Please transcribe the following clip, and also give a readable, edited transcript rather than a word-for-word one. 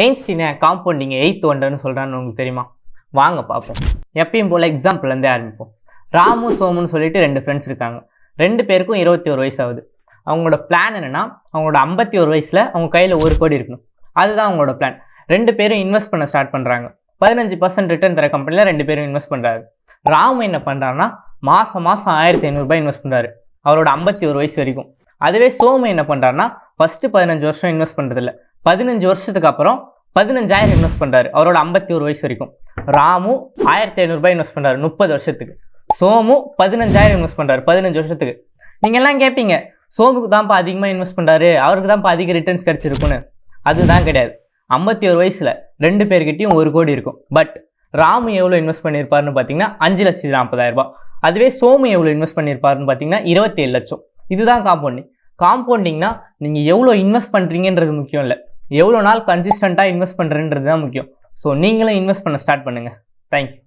எயின்ஸ்டீனை compounding 8th ஒண்டர்னு சொல்கிறான்னு உங்களுக்கு தெரியுமா? வாங்க பார்ப்போம். எப்பயும் போல் எக்ஸாம்பிள்லேருந்தே ஆரம்பிப்போம். ராமு சோமுன்னு சொல்லிட்டு 2 ஃப்ரெண்ட்ஸ் இருக்காங்க. 2 பேருக்கும் 21 வயசு ஆகுது. அவங்களோட பிளான் என்னென்னா, அவங்களோட 51 வயசில் அவங்க கையில் 1 கோடி இருக்கணும். அதுதான் அவங்களோட பிளான். 2 பேரும் இன்வெஸ்ட் பண்ண ஸ்டார்ட் பண்ணுறாங்க. 15% ரிட்டர்ன் தர கம்பெனியில் 2 பேரும் இன்வெஸ்ட் பண்ணுறாரு. ராமு என்ன பண்ணுறாருன்னா, மாதம் 1500 ரூபாய் இன்வெஸ்ட் பண்ணுறாரு அவரோட 51 வயசு வரைக்கும். அதுவே சோமு என்ன பண்ணுறாருன்னா, ஃபஸ்ட்டு 15 வருஷம் இன்வெஸ்ட் பண்ணுறதில்ல, 15 வருஷத்துக்கு அப்புறம் 15000 இன்வெஸ்ட் பண்ணுறாரு அவரோட 51 வயசு வரைக்கும். ராமு 1500 ரூபாய் இன்வெஸ்ட் பண்ணுறாரு 30 வருஷத்துக்கு. சோமு 15000 இன்வெஸ்ட் பண்ணுறாரு 15 வருஷத்துக்கு. நீங்கள் எல்லாம் கேட்பீங்க, சோமுக்கு தான்ப்பா அதிகமாக இன்வெஸ்ட் பண்ணுறாரு, அவருக்கு தான்ப்பா அதிக ரிட்டர்ன்ஸ் கிடச்சிருக்குன்னு. அதுதான் கிடையாது. 51 வயசில் 2 பேர்கிட்டையும் 1 கோடி இருக்கும். பட் ராமு எவ்வளோ இன்வெஸ்ட் பண்ணியிருப்பாருன்னு பார்த்தீங்கன்னா 5,40,000 ரூபாய். அதுவே சோமு எவ்வளோ இன்வெஸ்ட் பண்ணியிருப்பாருன்னு பார்த்தீங்கன்னா 27 லட்சம். இதுதான் காம்பவுண்டிங். காம்பவுண்டிங்னா நீங்கள் எவ்வளோ இன்வெஸ்ட் பண்ணுறீங்கன்றது முக்கியம் இல்லை, எவ்வளோ நாள் கன்சிஸ்டண்ட்டாக இன்வெஸ்ட் பண்ணுறன்றது தான் முக்கியம். ஸோ நீங்களும் இன்வெஸ்ட் பண்ண ஸ்டார்ட் பண்ணுங்கள். தேங்க்யூ.